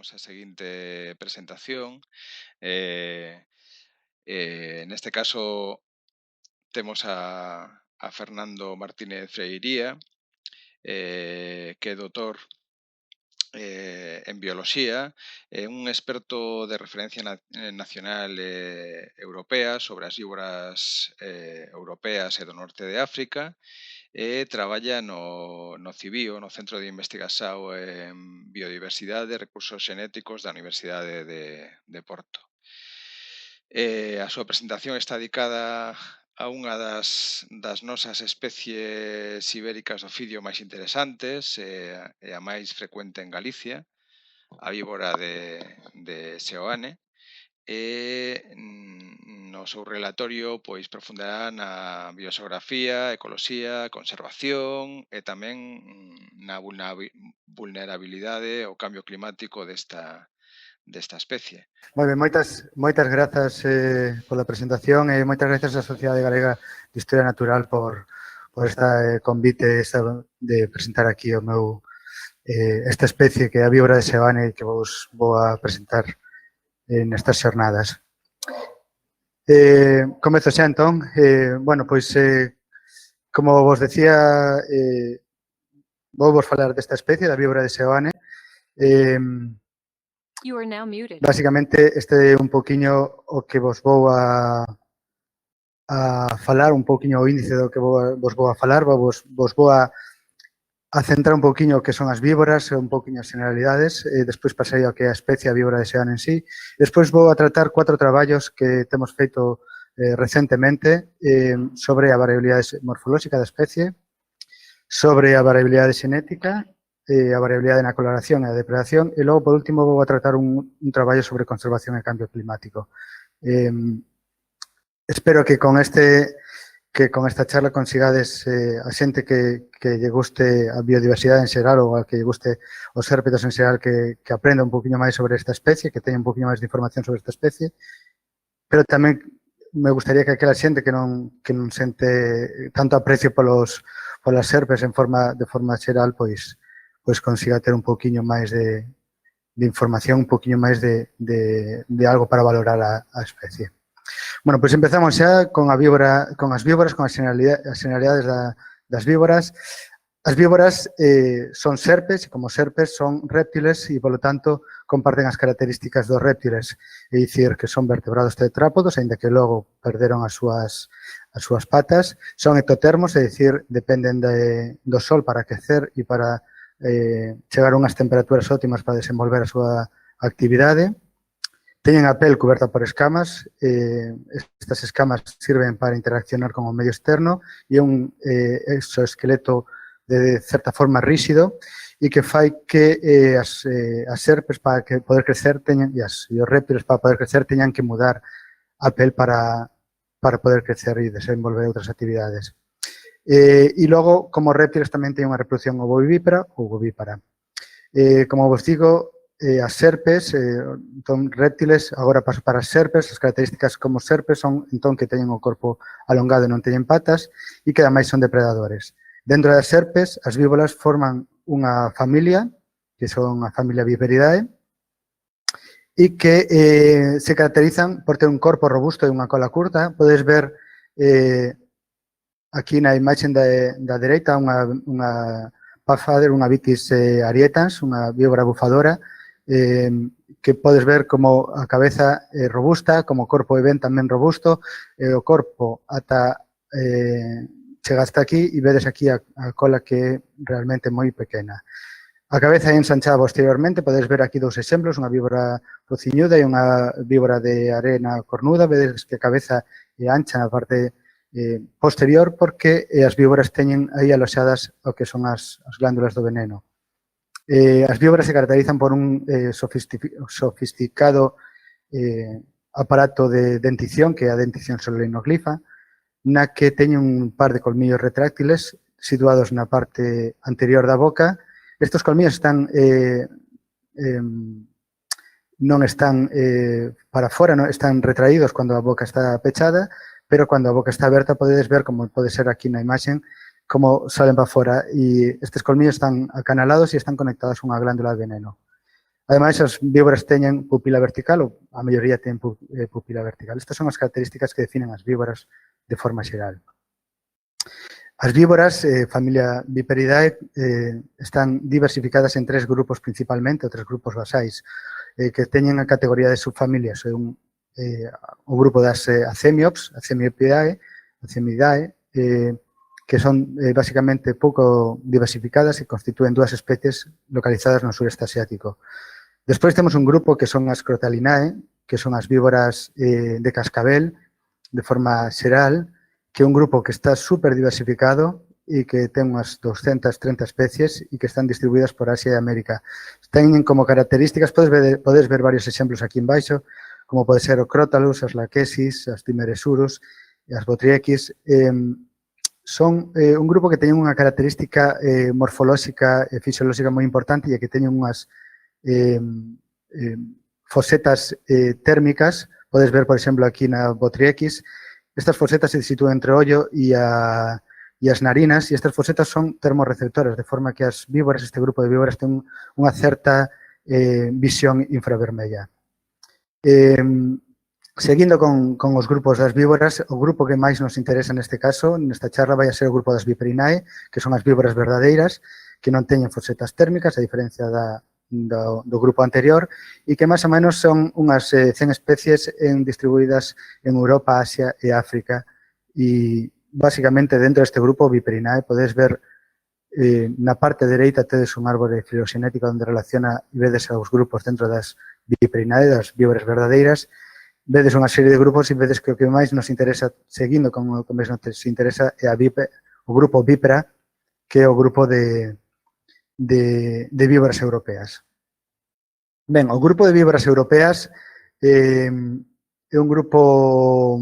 temos a seguinte presentación. Neste caso temos a Fernando Martínez Freiría, que é doutor en bioloxía, un experto de referencia nacional e europea sobre as víboras europeas e do norte de África, e traballa no CIBIO, no Centro de Investigación en Biodiversidade e Recursos Xenéticos da Universidade de Porto. A súa presentación está dedicada a unha das nosas especies ibéricas do ofidio máis interesantes e a máis frecuente en Galicia, a víbora de Seoane, e no seu relatorio pois profundará na bioxeografía, ecoloxía, conservación e tamén na vulnerabilidade ao cambio climático desta especie. Moi ben, moitas grazas pola presentación e moitas grazas á Sociedade Galega de Historia Natural por este convite de presentar aquí o meu esta especie que é a víbora de Seoane que vos vou a presentar nestas xornadas. Comezo xa entón. Bueno, pois, como vos decía, vou vos falar desta especie, da víbora de Seoane. Básicamente, este é un poquinho o que vos vou a falar, un poquinho o índice do que vos vou a falar, vos vou a centrar un poquinho o que son as víboras, un poquinho as generalidades, e despois pasarei ao que é a especie, a víbora de Seoane en sí. Despois vou a tratar 4 traballos que temos feito recentemente sobre a variabilidade morfolóxica da especie, sobre a variabilidade xenética, a variabilidade na coloración e a depredación, e logo, por último, vou a tratar un traballo sobre conservación e cambio climático. Espero que con esta charla consigades a xente que lle guste a biodiversidade en xeral ou a que lle guste os sérpedos en xeral que aprenda un poquinho máis sobre esta especie, que teña un poquinho máis de información sobre esta especie, pero tamén me gustaría que aquela xente que non sente tanto aprecio polas serpes de forma xeral, pois consiga ter un poquinho máis de información, un poquinho máis de algo para valorar a especie. Bueno, pois empezamos xa con as víboras, con as generalidades das víboras. As víboras son serpes, e como serpes son réptiles e, polo tanto, comparten as características dos réptiles, é dicir, que son vertebrados tetrápodos, aínda que logo perderon as súas patas, son ectotermos, é dicir, dependen do sol para crecer e para chegar a unhas temperaturas óptimas para desenvolver a súa actividade. Teñen a pel coberta por escamas, estas escamas sirven para interaccionar con o medio externo e é un exoesqueleto de certa forma rígido e que fai que as serpes para poder crecer e os réptiles para poder crecer teñan que mudar a pel para poder crecer e desenvolver outras actividades. E logo, como réptiles, tamén teñen unha reproducción ovovivípara ou ovípara. Como vos digo, as serpes son réptiles, agora paso para as serpes. As características como serpes son entón que teñen o corpo alongado e non teñen patas e que ademais son depredadores. Dentro das serpes, as víboras forman unha familia, que son a familia Viperidae, e que se caracterizan por ter un corpo robusto e unha cola curta. Podes ver aquí na imaxe da dereita unha Puffader, unha Vitis arietans, unha víbora bufadora, que podes ver como a cabeza é robusta, como o corpo é ben tamén robusto, e o corpo ata chega hasta aquí e vedes aquí a cola que é realmente moi pequena. A cabeza é ensanchada posteriormente, podes ver aquí 2 exemplos, unha víbora pociñuda e unha víbora de arena cornuda. Vedes que a cabeza é ancha na parte posterior porque as víboras teñen aí aloxadas o que son as glándulas do veneno. As víboras se caracterizan por un sofisticado aparato de dentición, que é a dentición solenoglifa, na que teñen un par de colmillos retráctiles situados na parte anterior da boca. Estes colmillos non están para fora, non están retraídos cando a boca está pechada, pero cando a boca está aberta podedes ver, como pode ser aquí na imaxe, como salen para fora, e estes colmillos están acanalados e están conectados a unha glándula de veneno. Ademais, as víboras teñen pupila vertical, ou a maioría ten pupila vertical. Estas son as características que definen as víboras de forma xeral. As víboras, familia Viperidae, están diversificadas en 3 grupos principalmente, ou 3 grupos basais, que teñen a categoría de subfamilias. O grupo das Acemiops, Acemiopidae, que son basicamente pouco diversificadas e constitúen 2 especies localizadas no sureste asiático. Despois temos un grupo que son as Crotalinae, que son as víboras de cascabel, de forma xeral, que é un grupo que está super diversificado e que ten unhas 230 especies e que están distribuídas por Asia e América. Teñen como características, podes ver varios exemplos aquí en baixo, como pode ser o Crotalus, as Lachesis, as Timeresurus e as Botryechis. Son un grupo que teñen unha característica morfolóxica e fisiolóxica moi importante e que teñen unhas fosetas térmicas. Podes ver, por exemplo, aquí na Botryechis. Estas fosetas se sitúan entre o ollo e as narinas, e estas fosetas son termorreceptoras, de forma que as víboras, este grupo de víboras, ten unha certa visión infravermella. Seguindo con os grupos das víboras, o grupo que máis nos interesa neste caso, nesta charla, vai a ser o grupo das Viperinae, que son as víboras verdadeiras, que non teñen fosetas térmicas, a diferencia do grupo anterior, e que máis ou menos son unhas 100 especies distribuídas en Europa, Asia e África. E, basicamente, dentro deste grupo Viperinae, podes ver na parte dereita tedes un árbore filoxenético onde relaciona e vedes os grupos dentro das Viperinae, das víboras verdadeiras. Vedes unha serie de grupos e vedes que o que máis nos interesa, seguindo con o que máis nos interesa, é o grupo Vipera, que é o grupo de víboras europeas. Ben, o grupo de víboras europeas é un grupo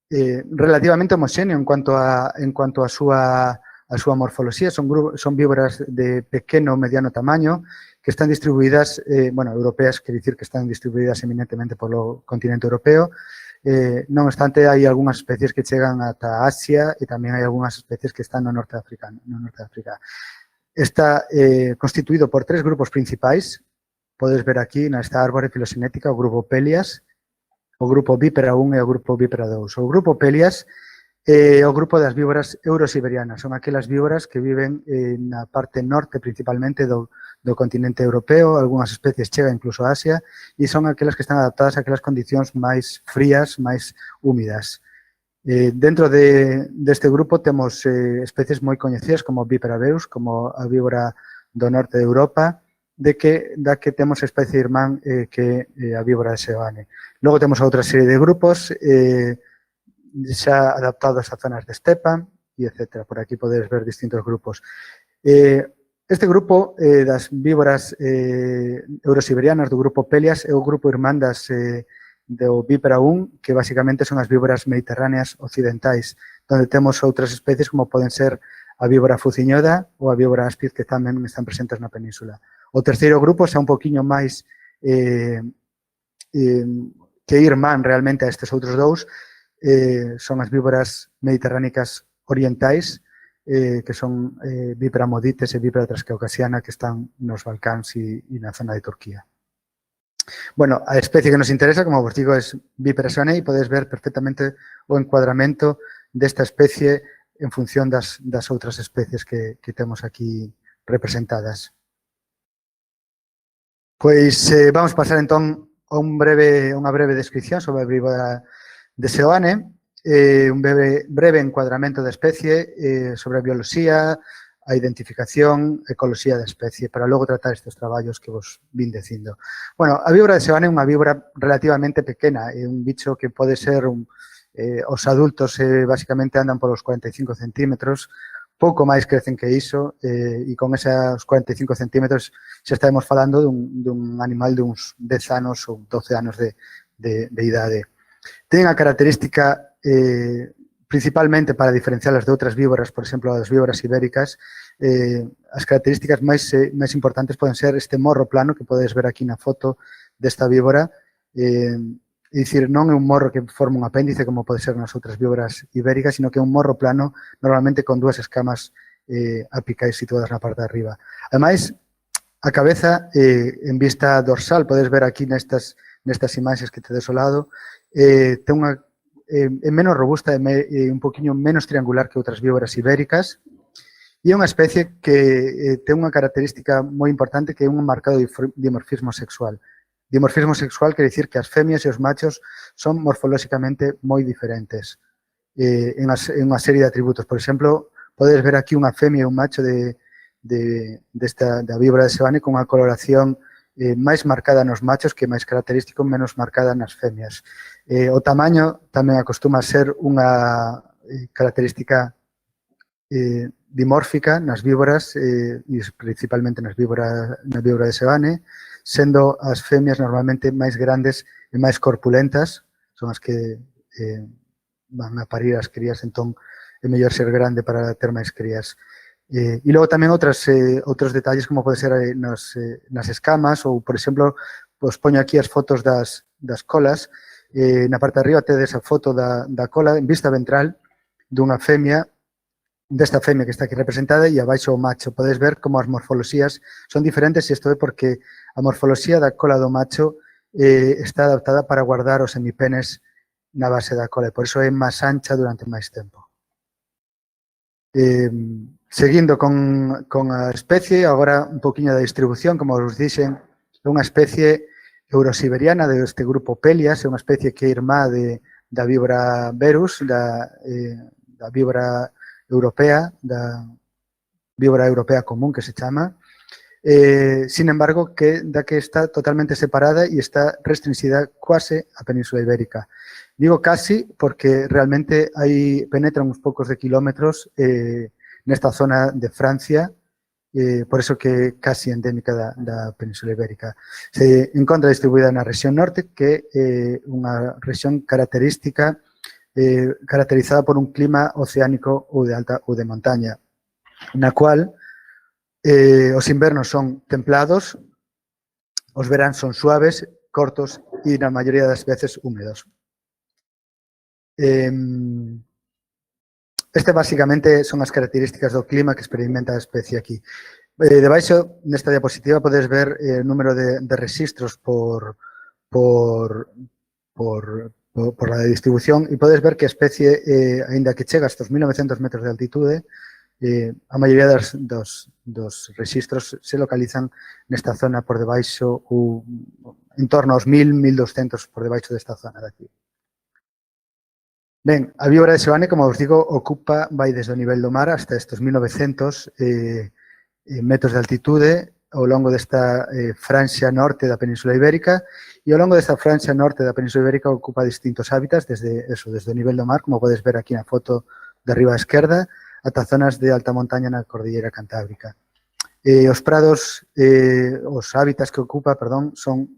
relativamente homoxéneo en cuanto a súa morfoloxía. Son víboras de pequeno ou mediano tamaño que están distribuídas, europeas, quer dicir que están distribuídas eminentemente polo continente europeo. Non obstante, hai algunhas especies que chegan ata Asia e tamén hai algunhas especies que están no norte de África. Está constituído por 3 grupos principais. Podes ver aquí nesta árbore filoxenética o grupo Pelias, o grupo Vipera 1 e o grupo Vipera 2. O grupo Pelias é o grupo das víboras eurosiberianas. Son aquelas víboras que viven na parte norte principalmente do continente europeo. Algúnas especies chegan incluso a Asia e son aquelas que están adaptadas a aquelas condicións máis frías, máis húmidas. Dentro deste grupo temos especies moi coñecidas como Vipera beus, como a víbora do norte de Europa, da que temos a especie irmán que é a víbora de Seoane. Logo temos outra serie de grupos xa adaptados a zonas de estepa e etc. Por aquí podes ver distintos grupos. Este grupo das víboras eurosiberianas do grupo Pelias é o grupo irmán do Vipera 1, que basicamente son as víboras mediterráneas occidentais, onde temos outras especies como poden ser a víbora fuciñoda ou a víbora áspid, que tamén están presentes na península. O terceiro grupo xa un poquinho máis que irmán realmente a estes outros dous, son as víboras mediterránicas orientais, que son Vipera modites e Vipera trascaucasiana, que están nos Balcáns e na zona de Turquía. Bueno, a especie que nos interesa, como vos digo, é Vipera seoane e podes ver perfectamente o encuadramento desta especie en función das outras especies que temos aquí representadas. Pois vamos pasar entón a unha breve descripción sobre a víbora de Seoane, un breve encuadramento da especie sobre a bioloxía, a identificación, ecoloxía da especie, para logo tratar estes traballos que vos vin dicindo. Bueno, a víbora de Seoane é unha víbora relativamente pequena, é un bicho que pode ser, os adultos basicamente andan polos 45 centímetros, pouco máis crecen que iso, e con esos 45 centímetros xa estaremos falando dun animal de uns 10 anos ou 12 anos de idade. Ten a característica principalmente para diferencialas de outras víboras, por exemplo, as víboras ibéricas, as características máis importantes poden ser este morro plano que podes ver aquí na foto desta víbora. É dicir, non é un morro que forma un apéndice como pode ser nas outras víboras ibéricas, sino que é un morro plano, normalmente con 2 escamas apicais situadas na parte de arriba. Ademais, A cabeza, en vista dorsal, podes ver aquí nestas imaxes que tedes ao lado, ten unha é menos robusta e un poquinho menos triangular que outras víboras ibéricas, e é unha especie que ten unha característica moi importante que é un marcado dimorfismo sexual. Dimorfismo sexual quere dicir que as femias e os machos son morfolóxicamente moi diferentes en unha serie de atributos. Por exemplo, podes ver aquí unha femia e un macho da víbora de Seoane con unha coloración máis marcada nos machos que máis característico, menos marcada nas femias. O tamaño tamén acostuma a ser unha característica dimórfica nas víboras e principalmente na víbora de Seoane, sendo as femias normalmente máis grandes e máis corpulentas, son as que van a parir as crías, entón é mellor ser grande para ter máis crías. E logo tamén outros detalles como pode ser nas escamas ou, por exemplo, pues poño aquí as fotos das colas. Na parte de arriba tedes a foto da cola en vista ventral dunha femia, desta femia que está aquí representada, e abaixo o macho. Podes ver como as morfoloxías son diferentes, e isto é porque a morfoloxía da cola do macho está adaptada para guardar os semipenes na base da cola, e por iso é máis ancha durante máis tempo. Seguindo con a especie, agora un poquinho da distribución, como os dixen, é unha especie eurosiberiana deste grupo Pelias, é unha especie que é irmá da víbora Berus, da víbora europea, da víbora europea común que se chama, sin embargo, que está totalmente separada e está restringida quase á Península Ibérica. Digo casi porque realmente penetran uns poucos de kilómetros nesta zona de Francia, por eso que é casi endémica da Península Ibérica. Se encontra distribuída na rexión norte, que é unha rexión característica caracterizada por un clima oceánico ou de alta ou de montaña, na cual os invernos son templados, os veráns son suaves, cortos e na maioría das veces húmedos. Este basicamente son as características do clima que experimenta a especie aquí. Debaixo, nesta diapositiva, podes ver o número de registros por la distribución e podes ver que a especie, aínda que chega hasta os 1900 metros de altitude, a maioría dos registros se localizan nesta zona por debaixo ou en torno aos 1000, 1200 por debaixo desta zona de aquí. Ben, a víbora de Seoane, como os digo, vai desde o nivel do mar hasta estes 1900 metros de altitude ao longo desta franxa norte da Península Ibérica, e ao longo desta franxa norte da Península Ibérica ocupa distintos hábitats desde o nivel do mar, como podes ver aquí na foto de arriba á esquerda, ata zonas de alta montaña na Cordillera Cantábrica. Os prados, os hábitats que ocupa, son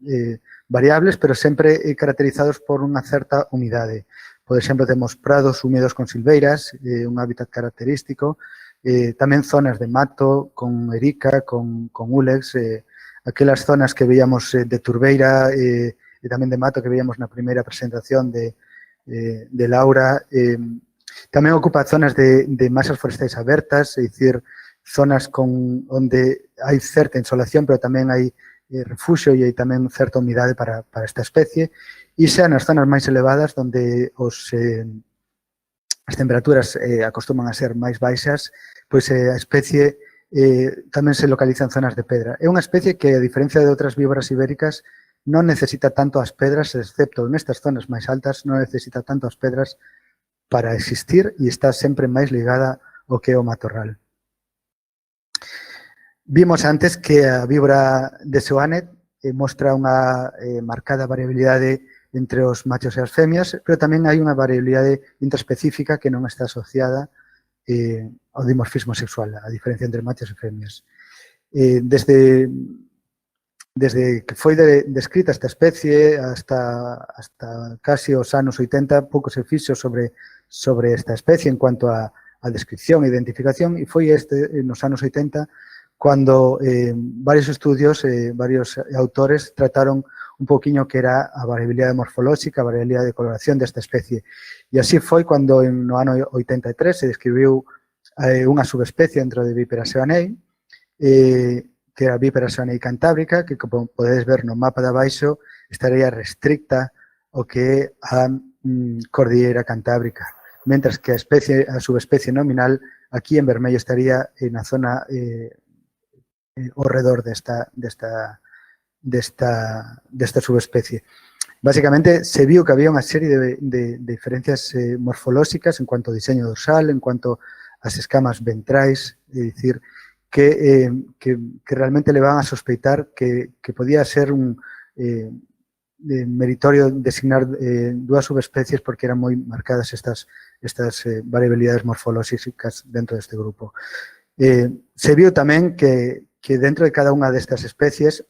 variables, pero sempre caracterizados por unha certa humidade. Por exemplo, temos prados húmedos con silveiras, un hábitat característico, tamén zonas de mato, con erica, con úlex, aquelas zonas que veíamos de turbeira e tamén de mato que veíamos na primeira presentación de Laura. Tamén ocupa zonas de masas forestais abertas, é dicir, zonas onde hai certa insolación, pero tamén hai refuxio e hai tamén certa humidade para esta especie, e xa nas zonas máis elevadas, onde as temperaturas acostuman a ser máis baixas, pois a especie tamén se localiza en zonas de pedra. É unha especie que, a diferencia de outras víboras ibéricas, non necesita tanto as pedras, excepto nestas zonas máis altas, non necesita tanto as pedras para existir e está sempre máis ligada ao que é o matorral. Vimos antes que a víbora de Seoane mostra unha marcada variabilidade entre os machos e as femias, pero tamén hai unha variabilidade intraespecífica que non está asociada ao dimorfismo sexual, a diferencia entre machos e femias. Desde que foi descrita esta especie hasta casi os anos 80, pouco se fixo sobre esta especie en cuanto a descripción e identificación, e foi nos anos 80 cando varios estudios, varios autores trataron un poquinho que era a variabilidade morfolóxica, a variabilidade de coloración desta especie. E así foi cando no ano 83 se describiu unha subespecie dentro de Vipera seoanei, que era a vípera soanei cantábrica, que como podedes ver no mapa de abaixo, estaría restricta ao que é a cordilleira cantábrica, mentras que a subespecie nominal aquí en vermello estaría na zona ao redor desta subespecie. Básicamente, se viu que había unha serie de diferencias morfolóxicas en cuanto ao diseño dorsal, en cuanto ás escamas ventrais, é dicir, que realmente le van a sospeitar que podía ser un meritorio designar dúas subespecies porque eran moi marcadas estas variabilidades morfolóxicas dentro deste grupo. Se viu tamén que dentro de cada unha destas subespecies,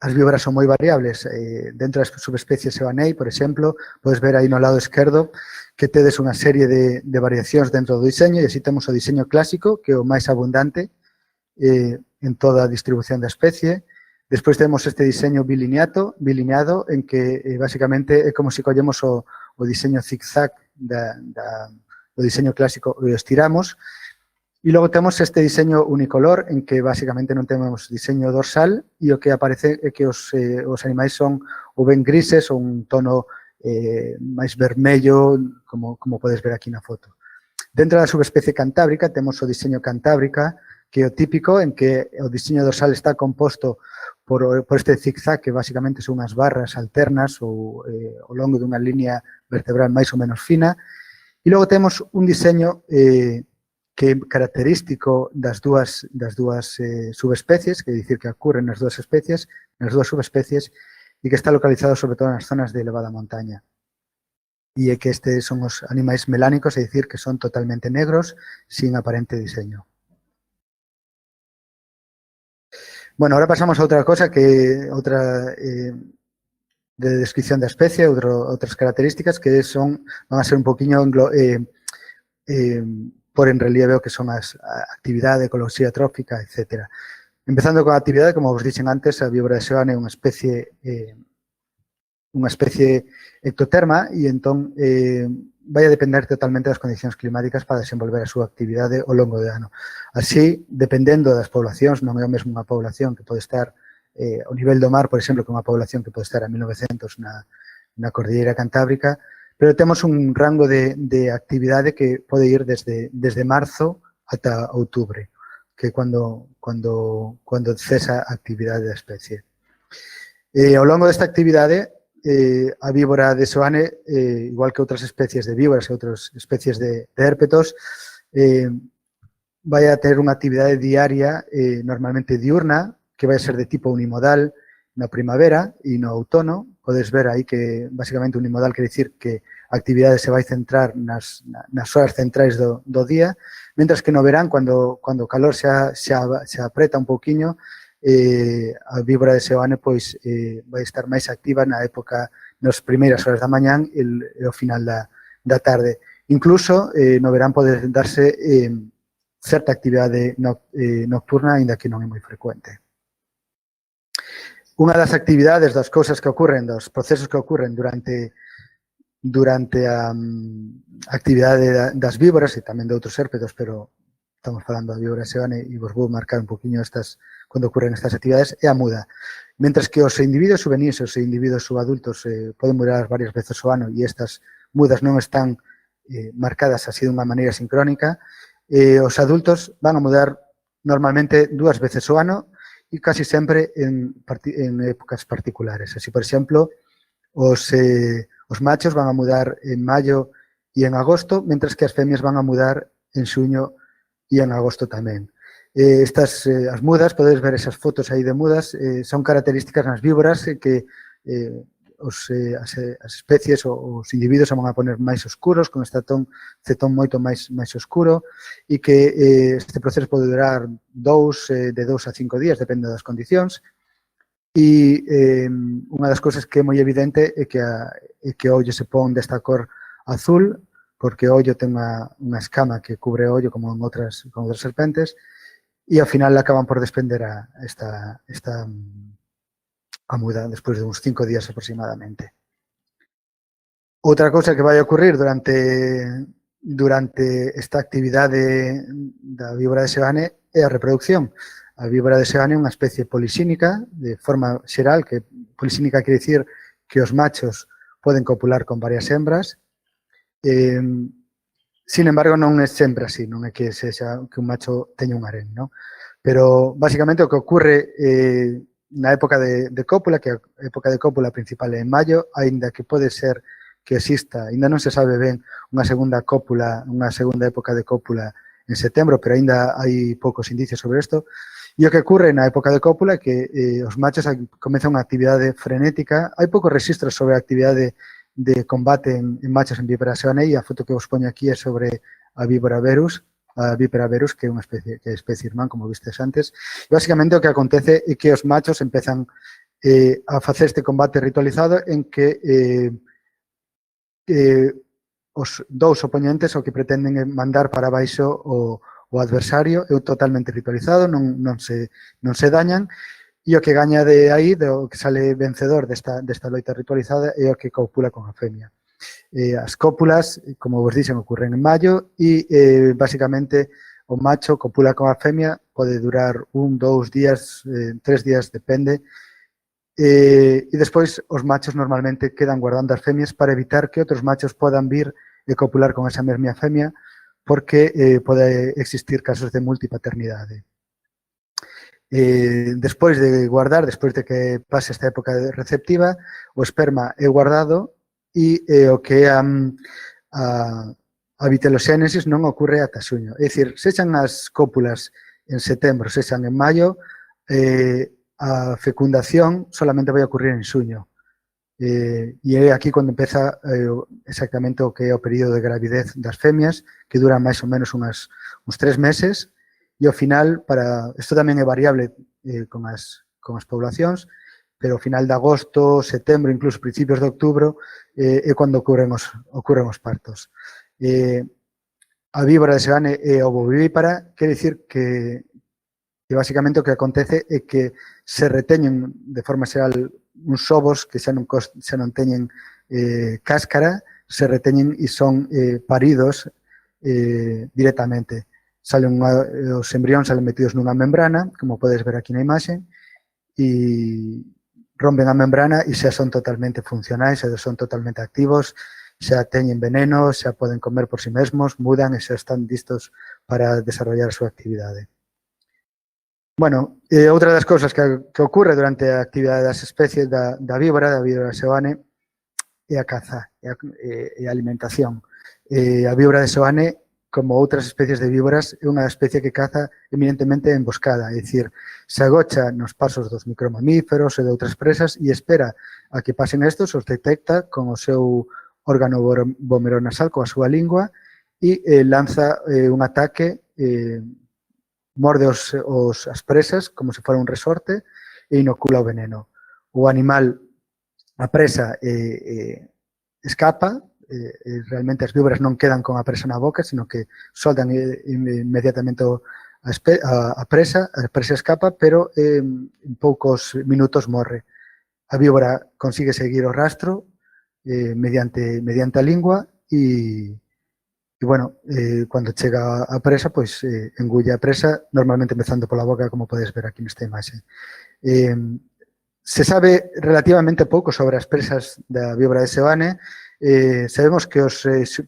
as víboras son moi variables. Dentro das subespecies Sevanei, por exemplo, podes ver aí no lado esquerdo que tedes unha serie de variacións dentro do diseño, e así temos o diseño clásico, que é o máis abundante en toda a distribución da especie. Despois temos este diseño bilineado, en que basicamente é como se collemos o diseño zig-zag do diseño clásico e o estiramos. E logo temos este diseño unicolor en que basicamente non temos diseño dorsal e o que aparece é que os animais son ou ben grises ou un tono máis vermello, como podes ver aquí na foto. Dentro da subespecie cantábrica temos o diseño cantábrica, que é o típico en que o diseño dorsal está composto por este zig-zag, que basicamente son unhas barras alternas ou ao longo dunha línea vertebral máis ou menos fina. E logo temos un diseño que é característico das dúas subespecies, que é dicir que ocurren nas dúas subespecies, e que está localizado sobre todo nas zonas de elevada montaña. E é que estes son os animais melánicos, é dicir, que son totalmente negros, sin aparente diseño. Bueno, ahora pasamos a outra cosa, que outra de descripción da especie, outras características que van a ser un poquinho por en relieve o que son a actividade, ecoloxía trófica, etc. Empezando con a actividade, como vos dixen antes, a víbora de Sevan é unha especie ectoterma e entón vai a depender totalmente das condicións climáticas para desenvolver a súa actividade ao longo do ano. Así, dependendo das poblacións, non é o mesmo unha población que pode estar ao nivel do mar, por exemplo, que unha población que pode estar a 1900 na cordilleira cantábrica, pero temos un rango de actividade que pode ir desde marzo ata outubro, que é cando cesa a actividade da especie. Ao longo desta actividade, a víbora de Sevan, igual que outras especies de víboras e outras especies de hérpetos, vai a ter unha actividade diaria normalmente diurna, que vai a ser de tipo unimodal na primavera e no outono. Podes ver aí que, basicamente, unimodal quer dicir que a actividade se vai centrar nas horas centrais do día, mentras que no verán, cando o calor se apreta un pouquiño, a víbora de Sevan vai estar máis activa na época, nas primeiras horas da mañán e ao final da tarde. Incluso, no verán pode darse certa actividade nocturna, aínda que non é moi frecuente. Unha das actividades, das cousas que ocurren, dos procesos que ocurren durante a actividade das víboras e tamén de outros hérpetos, pero estamos falando da víbora Sevan e vos vou marcar un poquinho cando ocurren estas actividades, é a muda. Mentras que os individuos juvenis e os individuos subadultos poden mudar varias veces ao ano e estas mudas non están marcadas así de unha maneira sincrónica, os adultos van a mudar normalmente 2 veces ao ano e casi sempre en épocas particulares. Así, por exemplo, os machos van a mudar en maio e en agosto, mentras que as femias van a mudar en xuño e en agosto tamén. As mudas, podedes ver esas fotos aí de mudas, son características nas víboras que as especies ou os individuos se van a poner máis oscuros, con este cetón moito máis oscuro, e que este proceso pode durar de 2 a 5 días, depende das condicións. E unha das cousas que é moi evidente é que o ollo se pon desta cor azul, porque o ollo ten unha escama que cubre o ollo como en outras serpentes, e ao final acaban por desprender esta muda despois de uns 5 días aproximadamente. Outra cousa que vai ocurrir durante durante esta actividade da víbora de Seoane é a reproducción. A víbora de Seoane é unha especie polisínica, de forma xeral, que polisínica quere dicir que os machos poden copular con varias hembras. Sin embargo, non é sempre así, non é que sexa que un macho teña un harén, non? Pero, basicamente, o que ocorre na época de cópula, que a época de cópula principal é en maio, aínda que pode ser que exista, aínda non se sabe ben, unha segunda cópula, unha segunda época de cópula en setembro, pero aínda hai poucos indicios sobre isto. E o que ocorre na época de cópula é que os machos comezan unha actividade frenética. Hai poucos registros sobre a actividade de combate en machos en víbora Seoane, e a foto que vos poño aquí é sobre a víbora Verus, a Vipera verus, que é unha especie irmán, como vistes antes. E, basicamente, o que acontece é que os machos empezan a facer este combate ritualizado en que os dous oponentes o que pretenden é mandar para baixo o adversario. É totalmente ritualizado, non se dañan, e o que gaña de aí, o que sale vencedor desta loita ritualizada, é o que copula con a femia. As cópulas, como vos dixen, ocurren en maio e, basicamente, o macho copula con a femia, pode durar 1, 2 días, 3 días, depende, e despois os machos normalmente quedan guardando as femias para evitar que outros machos podan vir e copular con esa mesma femia, porque pode existir casos de multipaternidade. Despois de guardar, despois de que pase esta época receptiva, o esperma é guardado e o que é a viteloxénesis non ocorre ata xuño. É dicir, sexan as cópulas en setembro, sexan en maio, a fecundación solamente vai ocurrir en xuño. E é aquí cando empeza exactamente o que é o período de gravidez das femias, que dura máis ou menos uns 3 meses, e ao final, isto tamén é variable con as poblacións, pero ao final de agosto, setembro, incluso principios de outubro, é cando ocurren os partos. A víbora de Seoane é ovovivípara, quere dicir que basicamente o que acontece é que se reteñen de forma xeral uns ovos que xa non teñen cáscara, se reteñen e son paridos directamente. Os embrións salen metidos nunha membrana, como podes ver aquí na imaxe, e rompen a membrana e xa son totalmente funcionais, xa son totalmente activos, xa teñen veneno, xa poden comer por si mesmos, mudan e xa están listos para desarrollar a súa actividade. Bueno, outra das cousas que ocorre durante a actividade das especies da víbora Seoane, é a caza e a alimentación. A víbora de Seoane, como outras especies de víboras, é unha especie que caza eminentemente emboscada, é dicir, se agocha nos pasos dos micromamíferos e de outras presas e espera a que pasen estos, os detecta con o seu órgano vomeronasal, coa súa lingua, e lanza un ataque, morde as presas como se fora un resorte e inocula o veneno. O animal, a presa, escapa. Realmente as víboras non quedan con a presa na boca, sino que soltan inmediatamente a presa escapa, pero en poucos minutos morre. A víbora consigue seguir o rastro mediante a lingua e, bueno, cando chega a presa, pois engulle a presa, normalmente empezando pola boca, como podes ver aquí nesta imaxe. Se sabe relativamente pouco sobre as presas da víbora de Seoane. Sabemos que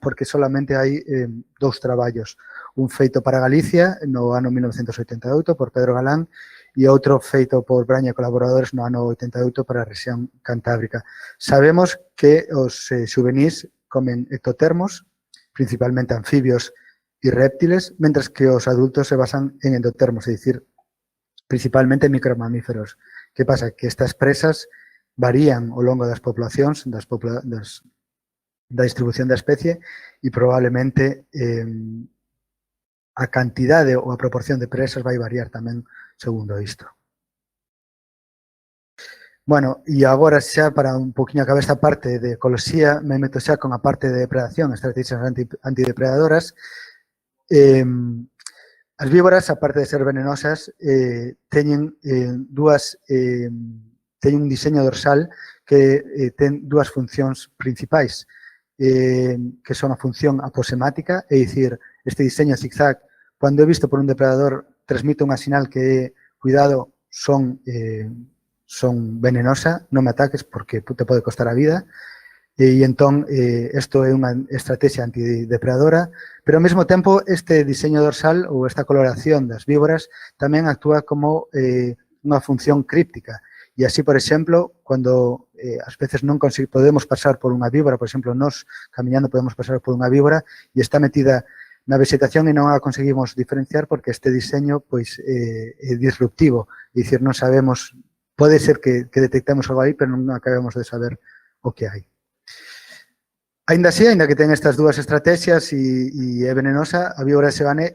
porque solamente hai 2 traballos, un feito para Galicia no ano 1988 por Pedro Galán e outro feito por Braña e colaboradores no ano 88 para a rexión cantábrica. Sabemos que os xuvenís comen ectotermos, principalmente anfibios e réptiles, mentras que os adultos se basan en endotermos, é dicir, principalmente micromamíferos. Que pasa? Que estas presas varían ao longo das poblacións, da distribución da especie, e probablemente a cantidade ou a proporción de presas vai variar tamén segundo isto. Bueno, e agora xa para un poquinho acabar esta parte de ecoloxía, me meto xa con a parte de depredación, estrategias antidepredadoras. As víboras, aparte de ser venenosas, teñen un diseño dorsal que ten 2 funcións principais. que son a función aposemática, é dicir, este diseño zigzag, cando é visto por un depredador, transmite unha sinal que, cuidado, son venenosa, non me ataques porque te pode costar a vida, e entón isto é unha estrategia antidepredadora, pero ao mesmo tempo este diseño dorsal ou esta coloración das víboras tamén actúa como unha función críptica. E así, por exemplo, cando ás veces non podemos pasar por unha víbora, por exemplo, nós camiñando podemos pasar por unha víbora e está metida na vegetación e non a conseguimos diferenciar porque este diseño pois, é disruptivo. É dicir, non sabemos, pode ser que detectamos algo aí, pero non acabamos de saber o que hai. Ainda así, ainda que ten estas dúas estrategias e é venenosa, a víbora de Sebane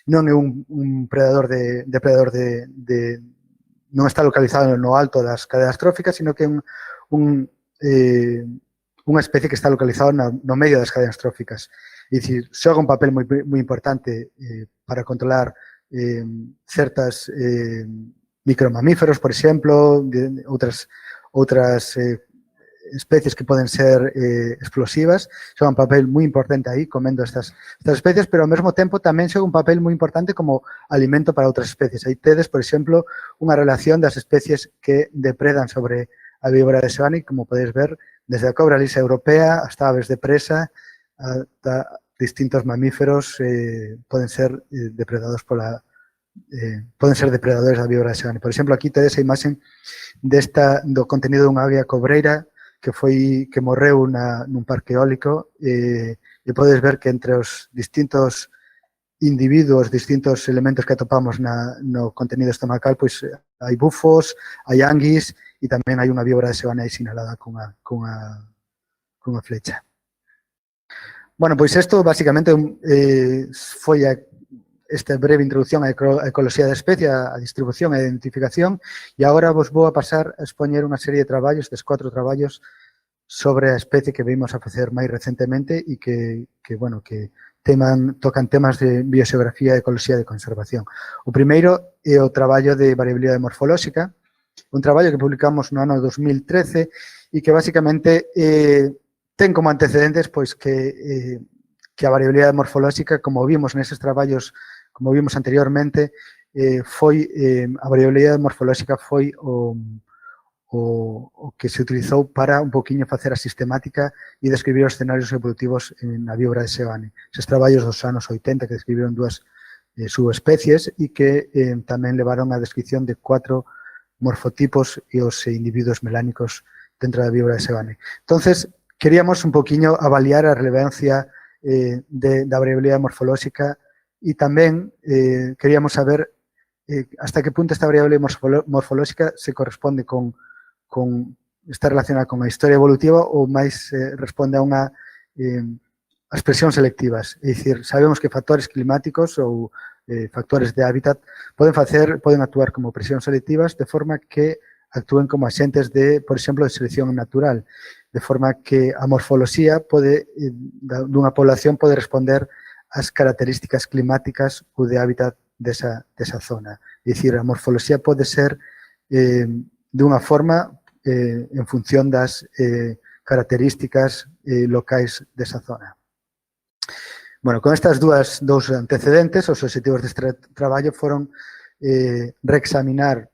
non é un predador non está localizado no alto das cadeas tróficas, sino que é unha especie que está localizada no medio das cadeas tróficas. É dicir, xoga un papel moi importante para controlar certas micromamíferos, por exemplo, outras especies que poden ser explosivas, xoga un papel moi importante aí comendo estas especies, pero ao mesmo tempo tamén xoga un papel moi importante como alimento para outras especies. Aí tedes, por exemplo, unha relación das especies que depredan sobre a víbora de Sebane, como podedes ver, desde a cobra lisa europea hasta aves de presa, hasta distintos mamíferos poden ser depredados poden ser depredadores da víbora de Sebane. Por exemplo, aquí tedes a imaxen do contenido dunha águia cobreira que morreu nun parque eólico e podes ver que entre os distintos individuos, distintos elementos que atopamos no contenido estomacal, pois hai bufos, hai anguis e tamén hai unha víbora de Sebane sinalada cunha flecha. Bueno, pois isto basicamente foi esta breve introducción á ecoloxía da especie, a distribución e a identificación, e agora vos vou a pasar a expoñer unha serie de traballos, 4 traballos sobre a especie que vimos a facer máis recentemente e que tocan temas de bioxeografía, ecoloxía e de conservación. O primeiro é o traballo de variabilidade morfolóxica, un traballo que publicamos no ano 2013 e que basicamente ten como antecedentes pois que a variabilidade morfolóxica, como vimos neses traballos, como vimos anteriormente, a variabilidade morfolóxica foi o que se utilizou para un poquinho facer a sistemática e describir os escenarios evolutivos na víbora de Sebane. Eses traballos dos anos 80 que describiron 2 subespecies e que tamén levaron a descripción de 4 morfotipos e os individuos melánicos dentro da víbora de Sebane. Entonces, queríamos un poquinho avaliar a relevancia da variabilidade morfolóxica e tamén queríamos saber hasta que punto esta variabilidade morfolóxica se corresponde está relacionada con a historia evolutiva ou máis responde a as presións selectivas. É dicir, sabemos que factores climáticos ou factores de hábitat poden actuar como presións selectivas de forma que actúen como axentes por exemplo, de selección natural, de forma que a morfoloxía dunha población pode responder ás características climáticas ou de hábitat desa zona. É dicir, a morfoloxía pode ser dunha forma en función das características locais desa zona. Bueno, con estas dous antecedentes, os obxectivos deste traballo foron reexaminar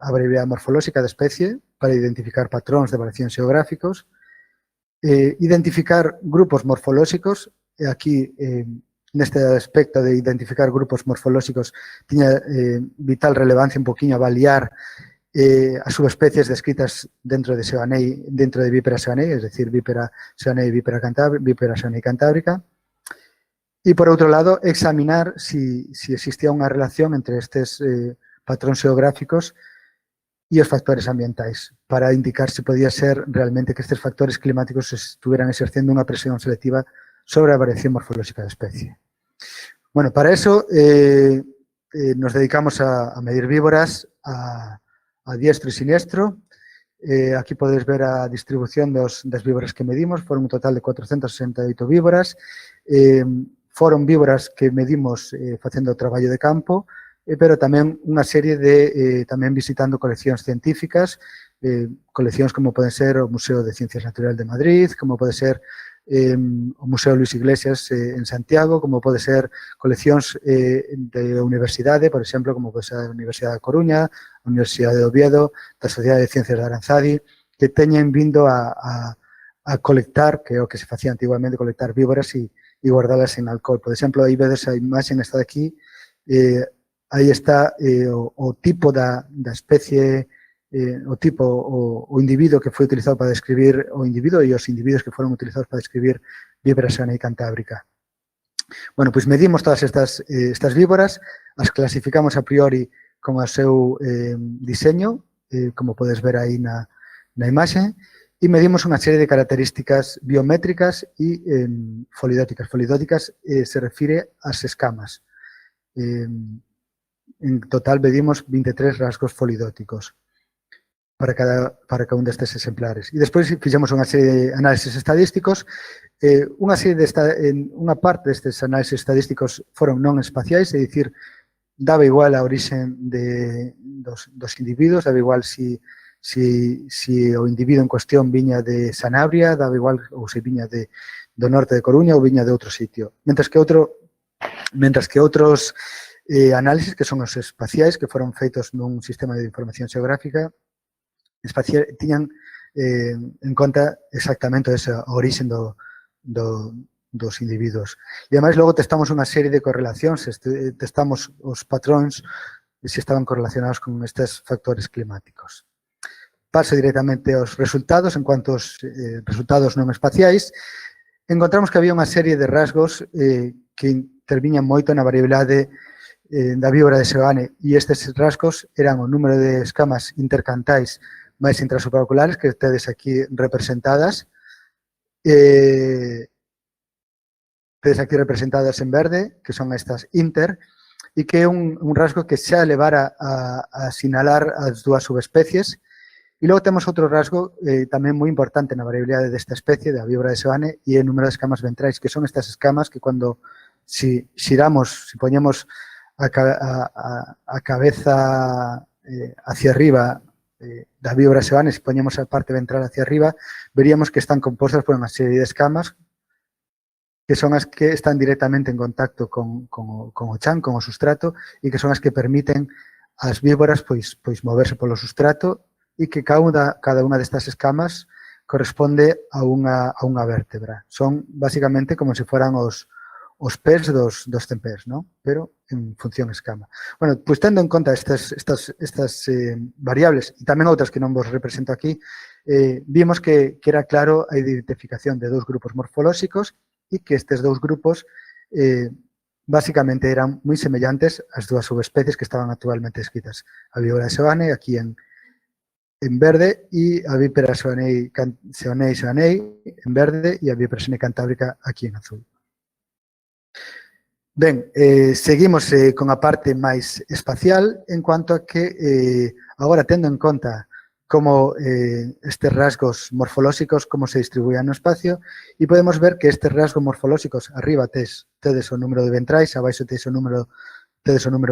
a variabilidade morfolóxica da especie para identificar patróns de variacións xeográficos, identificar grupos morfolóxicos, e aquí neste aspecto de identificar grupos morfolóxicos tiña vital relevancia un poquinho avaliar as subespecies descritas dentro de Vipera sebanei, es decir, Vipera sebanei e Vipera sebanei cantábrica. E, por outro lado, examinar si existía unha relación entre estes patróns xeográficos e os factores ambientais, para indicar se podía ser realmente que estes factores climáticos estuveran exercendo unha presión selectiva sobre a variación morfolóxica da especie. Bueno, para eso nos dedicamos a medir víboras a diestro e siniestro. Aquí podedes ver a distribución das víboras que medimos, foron un total de 468 víboras. Foron víboras que medimos facendo o traballo de campo, pero tamén unha serie de, tamén visitando coleccións científicas, coleccións como poden ser o Museo de Ciencias Naturales de Madrid, como pode ser o Museo Luis Iglesias en Santiago, como pode ser coleccións de universidade, por exemplo, como pode ser a Universidade da Coruña, a Universidade de Oviedo, da Sociedade de Ciencias de Aranzadi, que teñen vindo a colectar, que é o que se facía antiguamente, colectar víboras e guardalas en alcohol. Por exemplo, aí vedes a imaxe esta de aquí, aí está o tipo da especie, o tipo, o individuo que foi utilizado para describir, o individuo e os individuos que foron utilizados para describir víbora seoane cantábrica. Bueno, pois medimos todas estas víboras, as clasificamos a priori con o seu diseño, como podes ver aí na imaxe, e medimos unha serie de características biométricas e folidóticas. Folidóticas se refire ás escamas. En total medimos 23 rasgos folidóticos para cada un destes exemplares. E despois fixemos unha serie de análisis estadísticos. Unha parte destes análisis estadísticos foron non espaciais, é dicir, daba igual a origen dos individuos, daba igual si o individuo en cuestión viña de Sanabria, daba igual ou se viña do norte de Coruña ou viña de outro sitio. Mentres que outros análisis, que son os espaciais, que foron feitos nun sistema de información xeográfica, tiñan en conta exactamente esa origen dos individuos. E, ademais, logo testamos unha serie de correlacións, testamos os patróns se estaban correlacionados con estes factores climáticos. Paso directamente aos resultados. En cuanto aos resultados non espaciais, encontramos que había unha serie de rasgos que interviñan moito na variabilidade da víbora de Seoane, e estes rasgos eran o número de escamas intercantais máis intrasupraoculares, que tedes aquí representadas. Tedes aquí representadas en verde, que son estas inter, e que é un rasgo que xa levara a sinalar as dúas subespecies. E logo temos outro rasgo tamén moi importante na variabilidade desta especie, da víbora de Seoane, e é o número de escamas ventrais, que son estas escamas que cando si poñemos a cabeza hacia arriba da víbora Seoane, se poñemos a parte ventral hacia arriba, veríamos que están compostas por unha serie de escamas que son as que están directamente en contacto con o chan, con o sustrato, e que son as que permiten ás víboras pois moverse polo sustrato, e que cada unha destas escamas corresponde a unha vértebra. Son basicamente como se foran os pés dos tempés, ¿no? Pero en función escama. Bueno, pois tendo en conta estas variables e tamén outras que non vos represento aquí, vimos que era claro a identificación de dous grupos morfolóxicos e que estes dous grupos basicamente eran moi semellantes ás dúas subespecies que estaban actualmente escritas. A víbora de Seoane, aquí en verde, e a víbora seoanei en verde, e a víbora seoanei cantábrica aquí en azul. Ben, seguimos con a parte máis espacial en cuanto a que agora tendo en conta como estes rasgos morfolóxicos, como se distribuían no espacio, e podemos ver que estes rasgos morfolóxicos, arriba tedes o número de ventrais, abaixo tedes o número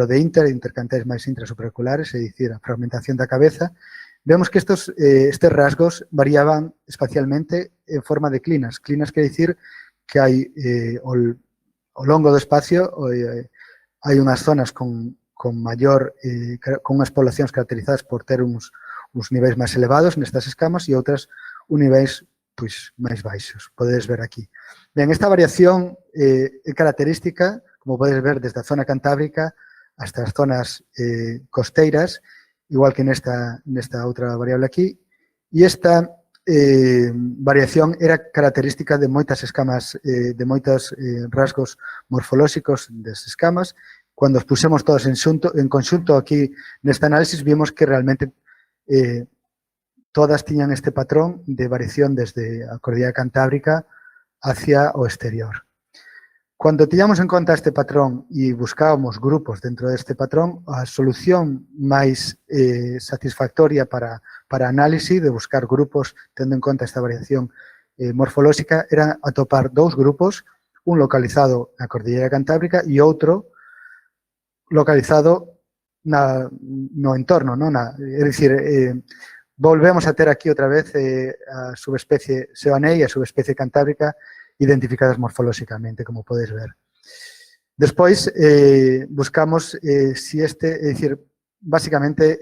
de intercantais máis intrasupraoculares, é dicir, a fragmentación da cabeza. Vemos que estes rasgos variaban espacialmente en forma de clinas. Clinas quere dicir que hai ao longo do espacio hai unhas zonas con unhas poblacións caracterizadas por ter uns niveis máis elevados nestas escamas e outras un niveis máis baixos. Podedes ver aquí. Ben, esta variación é característica, como podedes ver, desde a zona cantábrica hasta as zonas costeiras, igual que nesta outra variable aquí, e esta variación era característica de moitas escamas, de moitos rasgos morfolóxicos das escamas. Cando os pusemos todos en conxunto aquí neste análisis, vimos que realmente todas tiñan este patrón de variación desde a cordillera cantábrica hacia o exterior. Cando tiñamos en conta este patrón e buscábamos grupos dentro deste patrón, a solución máis satisfactoria para análise de buscar grupos tendo en conta esta variación morfolóxica era atopar dous grupos, un localizado na cordillera cantábrica e outro localizado no entorno, non? É dicir, volvemos a ter aquí outra vez a subespecie seoanei e a subespecie cantábrica identificadas morfolóxicamente, como podes ver. Despois, buscamos si é dicir, basicamente,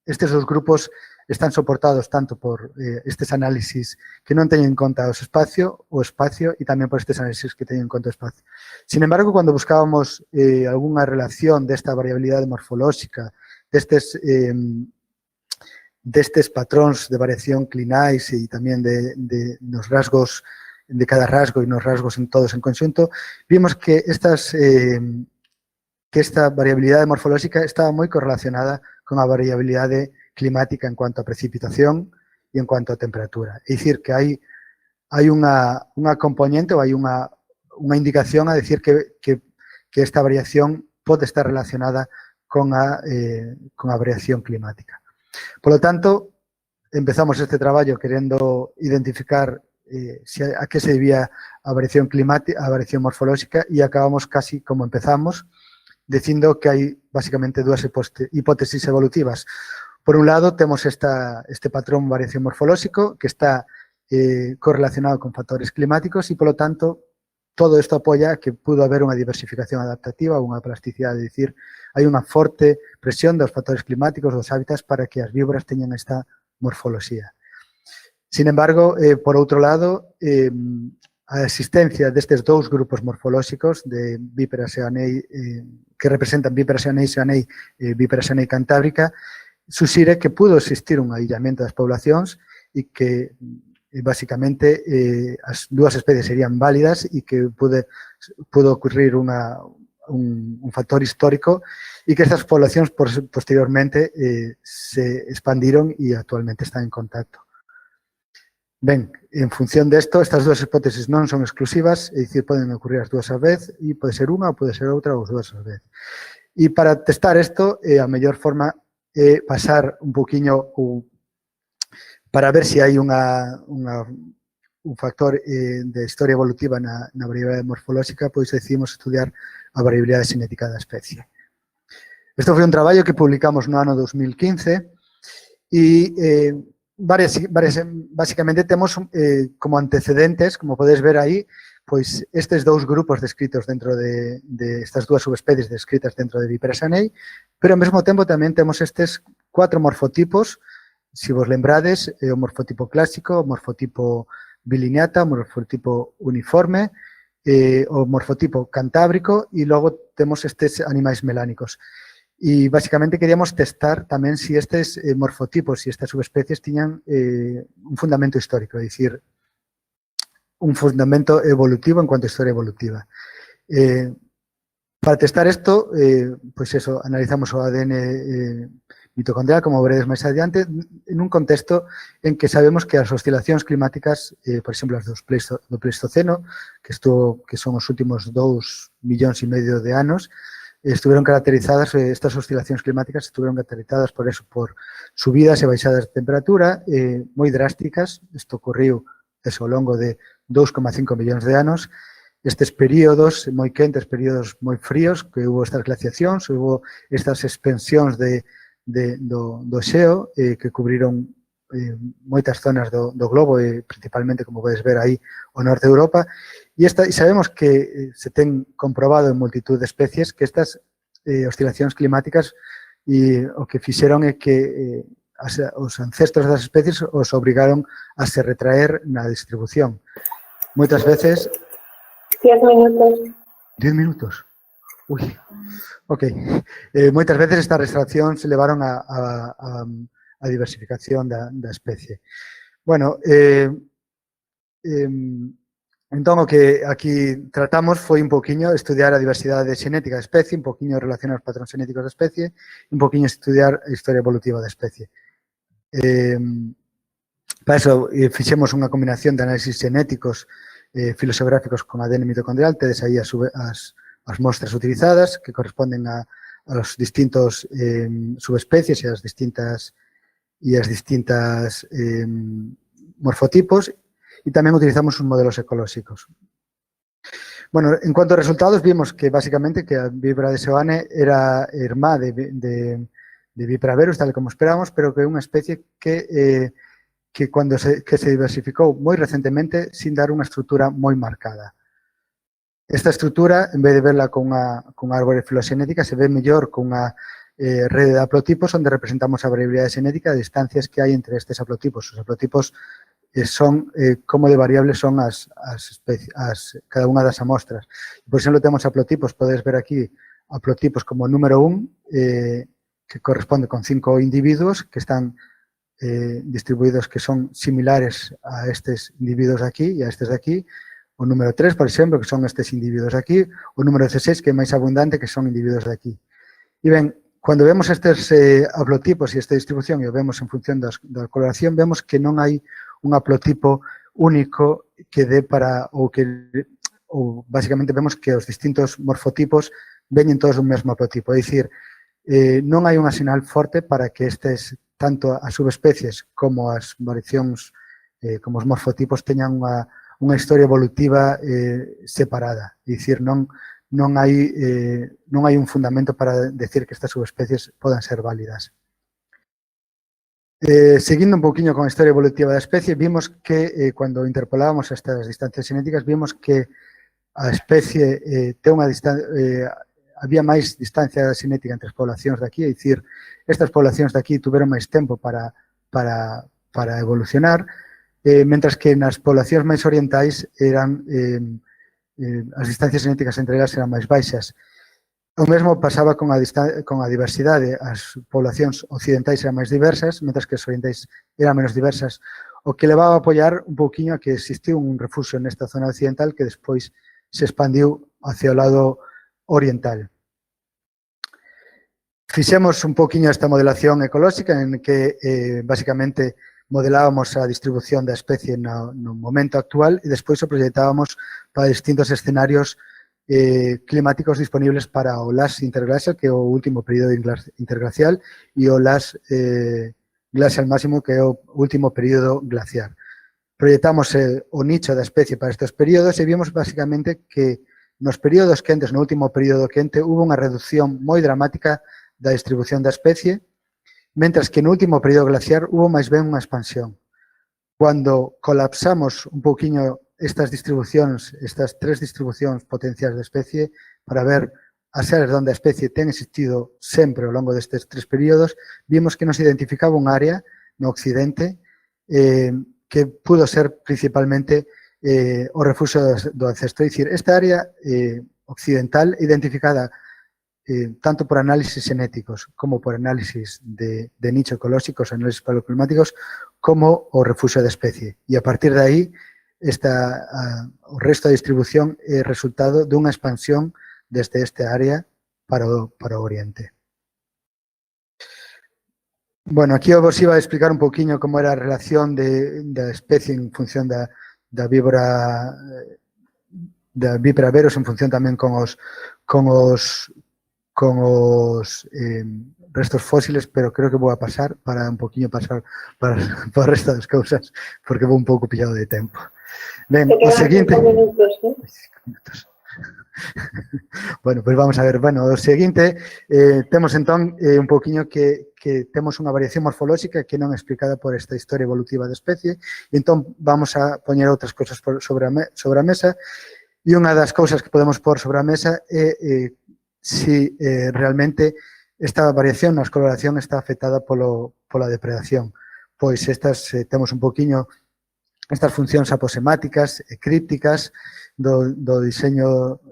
estes dos grupos están soportados tanto por estes análisis que non teñen en conta o espacio e tamén por estes análisis que teñen en conta o espacio. Sin embargo, cando buscábamos algunha relación desta variabilidade morfolóxica, destes patróns de variación clinais e tamén nos rasgos de cada rasgo e nos rasgos en todos en conxunto, vimos que esta variabilidade morfolóxica estaba moi correlacionada con a variabilidade climática en cuanto a precipitación e en cuanto a temperatura. É dicir, que hai unha componente ou hai unha indicación a decir que esta variación pode estar relacionada con a variación climática. Por lo tanto, empezamos este traballo querendo identificar a que se debía a variación climática, a variación morfolóxica, e acabamos casi como empezamos, dicindo que hai basicamente dúas hipótesis evolutivas. Por un lado, temos este patrón variación morfolóxico que está correlacionado con factores climáticos e, polo tanto, todo isto apoia que pudo haber unha diversificación adaptativa, unha plasticidade, é dicir, hai unha forte presión dos factores climáticos, dos hábitats, para que as víboras teñan esta morfoloxía. Sin embargo, por outro lado, a existencia destes dous grupos morfolóxicos de Vipera seoanei, que representan Vipera seoanei e Vipera seoanei cantábrica, suxire que pudo existir un aillamento das poblacións e que, basicamente, as dúas especies serían válidas e que pudo ocurrir un factor histórico e que estas poblacións posteriormente se expandiron e actualmente están en contacto. Ben, en función desto, estas dúas hipótesis non son exclusivas, é dicir, poden ocurrir as dúas a vez e pode ser unha ou pode ser outra ou as dúas a vez. E para testar isto, a mellor forma é pasar un poquinho para ver se hai un factor de historia evolutiva na variabilidade morfolóxica, pois decidimos estudiar a variabilidade xenética da especie. Isto foi un traballo que publicamos no ano 2015 e basicamente temos como antecedentes, como podes ver aí, pois estes dous grupos descritos dentro de estas dúas subespecies descritas dentro de Vipera seoanei, pero ao mesmo tempo tamén temos estes 4 morfotipos, se vos lembrades, o morfotipo clásico, o morfotipo bilineata, o morfotipo uniforme, o morfotipo cantábrico e logo temos estes animais melánicos. E, basicamente, queríamos testar tamén se estes morfotipos e estas subespecies tiñan un fundamento histórico, é dicir, un fundamento evolutivo en cuanto a historia evolutiva. Para testar isto, pois eso, analizamos o ADN mitocondrial, como veredes máis adiante, en un contexto en que sabemos que as oscilacións climáticas, por exemplo, as do Pleistoceno, que son os últimos 2,5 millóns de anos, estuvieron caracterizadas, estas oscilacións climáticas estuvieron caracterizadas por eso, por subidas e baixadas de temperatura moi drásticas. Isto ocorriu ao longo de 2,5 millóns de anos. Estes períodos moi quentes, períodos moi fríos, que hubo estas glaciacións, hubo estas expansións do xeo que cubriron moitas zonas do globo e principalmente, como podes ver aí, o norte de Europa. E sabemos que se ten comprobado en multitud de especies que estas oscilacións climáticas o que fixeron é que os ancestros das especies os obrigaron a se retraer na distribución. Moitas veces... 10 minutos. 10 minutos? Ui, ok. Moitas veces estas restraccións levaron a diversificación da especie. Bueno, entón, o que aquí tratamos foi un poquinho estudiar a diversidade xenética da especie, un poquinho relacionar os patrones xenéticos da especie, un poquinho estudiar a historia evolutiva da especie. Para iso, fixemos unha combinación de análisis xenéticos filoxeográficos con ADN mitocondrial, tedes aí as mostras utilizadas que corresponden aos distintos subespecies e as distintas morfotipos, e tamén utilizamos os modelos ecolóxicos. Bueno, en cuanto a resultados, vimos que básicamente que a víbora de Seoane era irmá de Vipera verus, tal como esperábamos, pero que é unha especie que se diversificou moi recentemente sin dar unha estrutura moi marcada. Esta estrutura, en vez de verla con unha árbore filoxenética, se ve mellor con unha rede de haplotipos onde representamos a variabilidade xenética de distancias que hai entre estes haplotipos. Os haplotipos son como de variables son cada unha das amostras. Por exemplo, temos haplotipos, podes ver aquí haplotipos como o número 1, que corresponde con 5 individuos que están distribuídos que son similares a estes individuos de aquí e a estes de aquí. O número 3, por exemplo, que son estes individuos de aquí. O número 16, que é máis abundante, que son individuos de aquí. E ben, cando vemos estes haplotipos e esta distribución e o vemos en función da coloración, vemos que non hai un haplotipo único que dé para, ou basicamente vemos que os distintos morfotipos veñen todos dun mesmo haplotipo. É dicir, non hai unha sinal forte para que estes, tanto as subespecies como as variacións, como os morfotipos, teñan unha historia evolutiva separada. É dicir, non hai un fundamento para decir que estas subespecies podan ser válidas. Seguindo un pouquiño con a historia evolutiva da especie, vimos que cando interpolábamos estas distancias xenéticas, vimos que a especie ten unha distancia, había máis distancia xenética entre as poblacións de aquí, é dicir, estas poblacións de aquí tuveron máis tempo para evolucionar, mentras que nas poblacións máis orientais eran as distancias xenéticas entre elas eran máis baixas. O mesmo pasaba con a diversidade. As poblacións occidentais eran máis diversas, mentras que as orientais eran menos diversas, o que levaba a apoiar un pouquiño a que existiu un refuxio nesta zona occidental que despois se expandiu hacia o lado oriental. Fixemos un pouquiño esta modelación ecolóxica en que, basicamente, modelábamos a distribución da especie no momento actual e despois o proxectábamos para distintos escenarios climáticos disponibles para o LAS interglacial, que é o último período interglacial, e o LAS glacial máximo, que é o último período glaciar. Proyectamos o nicho da especie para estes períodos e vimos basicamente que nos períodos quentes, no último período quente, hubo unha reducción moi dramática da distribución da especie, mentras que no último período glaciar hubo máis ben unha expansión. Cando colapsamos un pouquiño estas distribucións, estas tres distribucións potenciais da especie, para ver as áreas onde a especie ten existido sempre ao longo destes tres períodos, vimos que nos identificaba un área no occidente que pudo ser principalmente o refuxio do ancestro. É dicir, esta área occidental identificada tanto por análisis xenéticos como por análisis de nicho ecolóxicos, análisis paleoclimáticos, como o refuxio da especie. E a partir de aí, o resto da distribución é resultado dunha expansión desde esta área para o oriente. Bueno, aquí vos iba a explicar un pouquiño como era a relación da especie en función da víbora da Vipera verus, en función tamén con os restos fósiles, pero creo que vou a pasar para un poquinho pasar para o resto das cousas, porque vou un pouco pillado de tempo. Ben, o seguinte... Bueno, pois vamos a ver. Bueno, o seguinte, temos entón un pouquiño que temos unha variación morfolóxica que non é explicada por esta historia evolutiva da especie, e entón vamos a poñer outras cousas sobre a mesa, e unha das cousas que podemos pôr sobre a mesa é si realmente esta variación na coloración está afectada pola depredación. Pois estas temos un pouquiño estas funcións aposemáticas e crípticas do diseño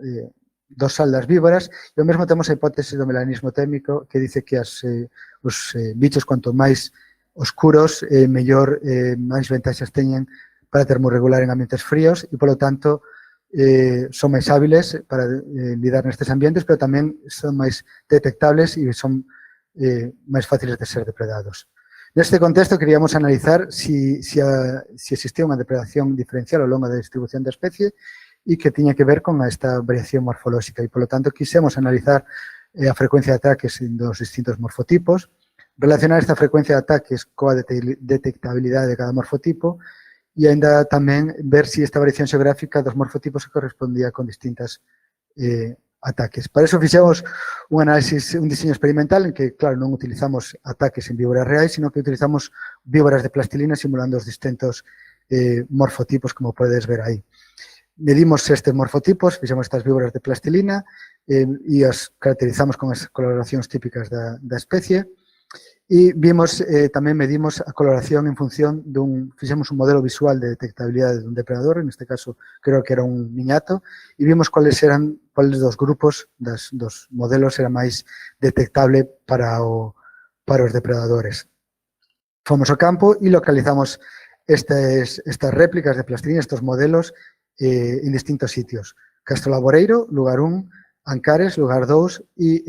dorsal das víboras, e ao mesmo temos a hipótese do melanismo térmico que dice que os bichos cuanto máis oscuros, mellor, máis ventaxas teñen para termorregular en ambientes fríos e, polo tanto, son máis hábiles para lidar nestes ambientes, pero tamén son máis detectables e son máis fáciles de ser depredados. Neste contexto, queríamos analizar si existía unha depredación diferencial ao longo da distribución da especie e que tiña que ver con esta variación morfolóxica. E, polo tanto, quisemos analizar a frecuencia de ataques dos distintos morfotipos, relacionar esta frecuencia de ataques coa detectabilidade de cada morfotipo e ainda tamén ver se esta variación xeográfica dos morfotipos se correspondía con distintas ataques. Para eso fixemos un análisis, un diseño experimental en que, claro, non utilizamos ataques en víboras reais, sino que utilizamos víboras de plastilina simulando os distintos morfotipos, como podes ver aí. Medimos estes morfotipos, fixemos estas víboras de plastilina e as caracterizamos con as coloracións típicas da especie e vimos, tamén medimos a coloración en función fixemos un modelo visual de detectabilidade dun depredador, en este caso creo que era un niñato, e vimos cuáles dos grupos dos modelos era máis detectable para os depredadores. Fomos ao campo e localizamos estas réplicas de plastilina, estos modelos, en distintos sitios. Castro Laboreiro, lugar 1, Ancares, lugar 2 e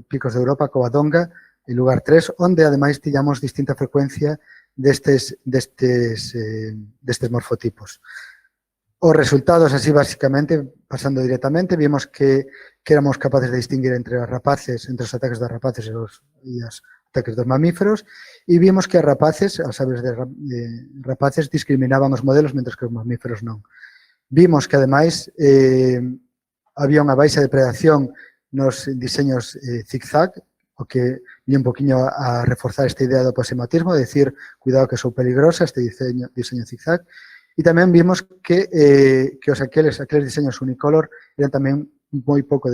Picos de Europa, Covadonga, en lugar 3, onde ademais tiñamos distinta frecuencia destes morfotipos. Os resultados, así basicamente, pasando directamente, vimos que éramos capaces de distinguir entre os ataques dos rapaces e os ataques dos mamíferos, e vimos que as aves de rapaces discriminaban os modelos, mentre que os mamíferos non. Vimos que, ademais, había unha baixa depredación nos diseños zigzag, o que vi un poquinho a reforzar esta idea do aproximatismo, de decir, cuidado que sou peligrosa, este diseño zigzag, e tamén vimos que aqueles diseños unicolor eran tamén moi pouco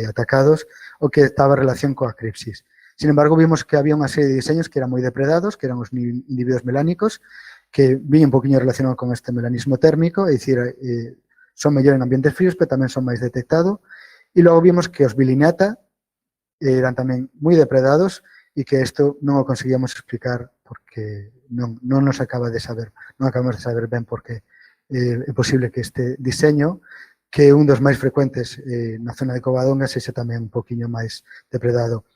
atacados, o que estaba en relación coa cripsis. Sin embargo, vimos que había unha serie de diseños que eran moi depredados, que eran os individuos melánicos, que viñen un poquinho relacionado con este melanismo térmico, é dicir, son mellor en ambientes fríos, pero tamén son máis detectados, e logo vimos que os bilineata eran tamén moi depredados e que isto non o conseguíamos explicar porque non nos acabamos de saber ben porque é posible que este diseño, que é un dos máis frecuentes na zona de Covadonga, sexa tamén un poquinho máis depredado.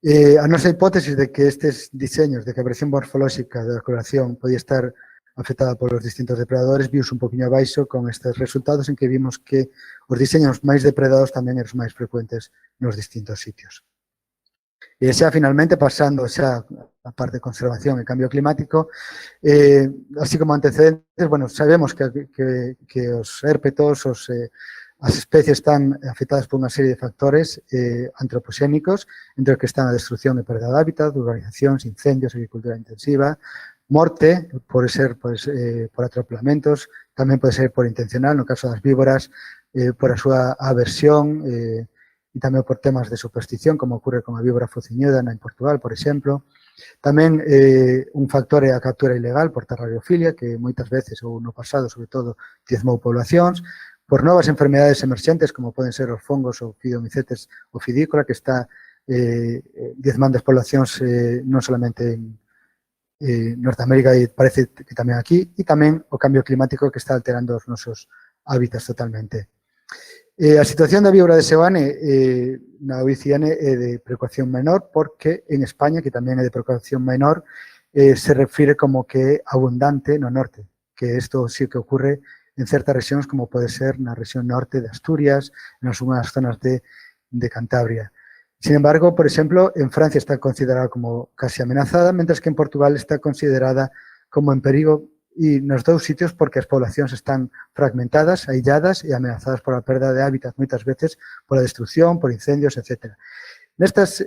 A nosa hipótesis de que estes diseños, de que a variación morfolóxica da coloración podía estar afectada polos distintos depredadores, viuse un poquinho abaixo con estes resultados en que vimos que os diseños máis depredados tamén eran os máis frecuentes nos distintos sitios. E xa, finalmente, pasando xa a parte de conservación e cambio climático, así como antecedentes, bueno, sabemos que os hérpetos, as especies están afectadas por unha serie de factores antropoxénicos, entre os que están a destrucción e perda de hábitat, urbanizacións, incendios, agricultura intensiva, morte, pode ser por atropelamentos, tamén pode ser por intencional, no caso das víboras, por a súa aversión e tamén por temas de superstición, como ocurre con a víbora fociñuda en Portugal, por exemplo. Tamén un factor é a captura ilegal por terrariofilia, que moitas veces, ou no pasado, sobre todo, diezmou poblacións, por novas enfermedades emerxentes, como poden ser os fongos ou fidomicetes ofidícola, que está diezmando as poblacións non solamente en Norteamérica e parece que tamén aquí, e tamén o cambio climático que está alterando os nosos hábitats totalmente. A situación da víbora de Seoane na UICN é de preocupación menor porque en España, que tamén é de preocupación menor, se refire como que é abundante no norte, que isto sí que ocurre en certas rexións como pode ser na rexión norte de Asturias, en algunhas zonas de Cantabria. Sin embargo, por exemplo, en Francia está considerada como casi amenazada, mentres que en Portugal está considerada como en perigo e nos dous sitios porque as poblacións están fragmentadas, ailladas e amenazadas por a perda de hábitat, moitas veces pola destrucción, por incendios, etc. Nestas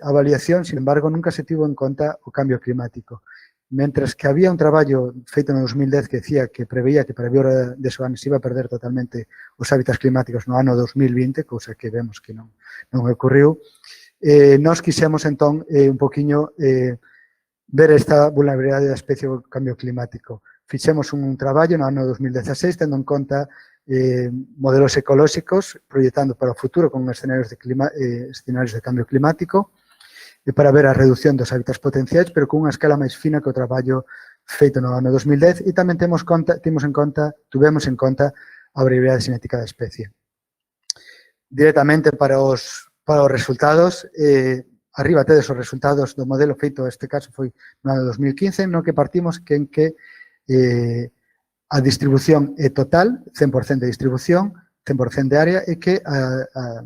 avaliacións, sin embargo, nunca se tivo en conta o cambio climático. Mentres que había un traballo feito no 2010 que decía que preveía que para a víbora de Seoane se iba a perder totalmente os hábitats climáticos no ano 2020, cousa que vemos que non ocorreu, nós quixemos entón un poquinho ver esta vulnerabilidade da especie ao cambio climático. Fixemos un traballo no ano 2016 tendo en conta modelos ecolóxicos proyectando para o futuro con escenarios de cambio climático para ver a reducción dos hábitats potenciais, pero con unha escala máis fina que o traballo feito no ano 2010 e tamén tuvemos en conta a variabilidade xenética da especie. Directamente para os resultados, arriba tedes os resultados do modelo feito, este caso foi no ano 2015, no que partimos en que a distribución é total, 100% de distribución, 100% de área, e que a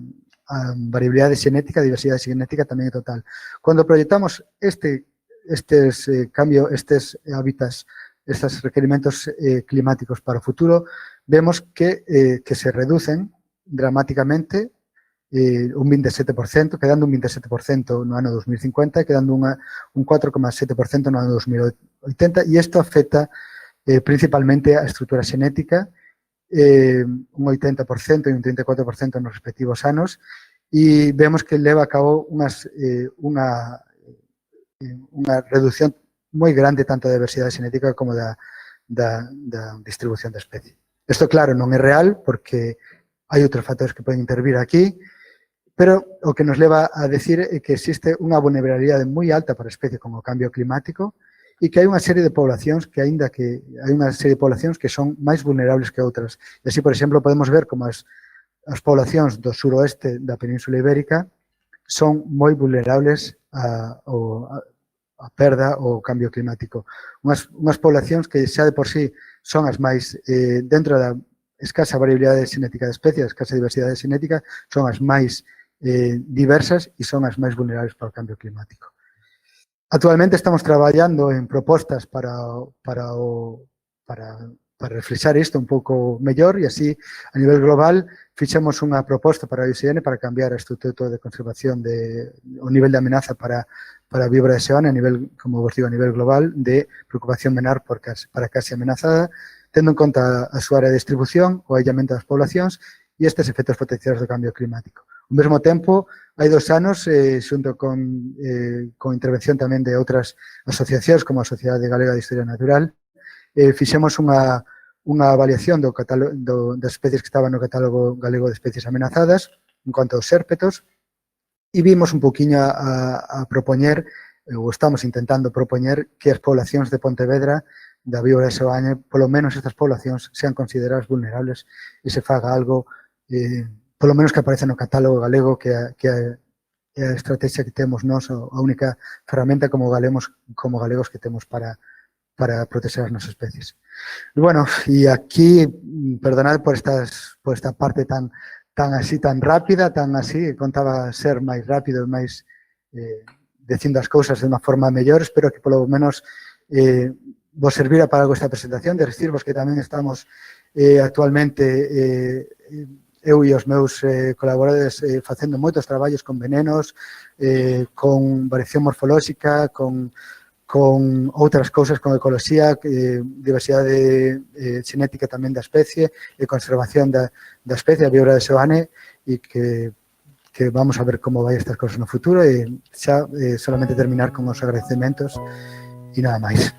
variabilidade xenética, a diversidade xenética tamén é total. Cando proyectamos este estes hábitats, estes requerimentos climáticos para o futuro, vemos que se reducen dramáticamente un 27%, quedando un 27% no ano 2050 e quedando un 4,7% no ano 2080, e isto afecta principalmente a estrutura xenética, un 80% e un 34% nos respectivos anos, e vemos que leva a cabo unha reducción moi grande tanto da diversidade xenética como da distribución da especie. Isto, claro, non é real porque hai outros factores que poden intervir aquí, pero o que nos leva a decir é que existe unha vulnerabilidade moi alta para a especie como o cambio climático e que hai unha serie de poblacións que, aínda que hai unha serie de poblacións que son máis vulnerables que outras. E así, por exemplo, podemos ver como as poblacións do suroeste da Península Ibérica son moi vulnerables a perda ou cambio climático. Unhas poblacións que xa de por sí son as máis, dentro da escasa variabilidade xenética da especie, a escasa diversidade xenética, son as máis diversas e son as máis vulnerables para o cambio climático. Actualmente estamos traballando en propostas para reflexar isto un pouco mellor e así, a nivel global, fixemos unha proposta para a IUCN para cambiar o Estatuto de Conservación o nivel de amenaza para a víbora de Seoane a nivel, como vos digo, a nivel global, de preocupación menor para case amenazada, tendo en conta a súa área de distribución, o aillamento das poblacións e estes efectos potenciais do cambio climático. Ao mesmo tempo, hai 2 anos, xunto con intervención tamén de outras asociacións, como a Sociedade Galega de Historia Natural, fixemos unha avaliación das especies que estaban no catálogo galego de especies amenazadas en cuanto aos sérpetos e vimos un poquinho a propoñer, ou estamos intentando propoñer, que as poblacións de Pontevedra da víbora de Seoane, polo menos estas poblacións sean consideradas vulnerables e se faga algo, polo menos que aparece no catálogo galego, que é a estrategia que temos nós, a única ferramenta como galegos que temos para proteger as nosas especies. E, bueno, e aquí, perdonad por esta parte tan así, tan rápida, tan así, contaba ser máis rápido e máis dicindo as cousas de unha forma mellor, espero que polo menos vos servira para algo esta presentación, de decirvos que tamén estamos actualmente eu e os meus colaboradores facendo moitos traballos con venenos, con variación morfolóxica, con outras cousas, con ecoloxía, diversidade xenética tamén da especie e conservación da especie, a víbora de Seoane, e que vamos a ver como vai estas cousas no futuro e xa solamente terminar con os agradecementos e nada máis.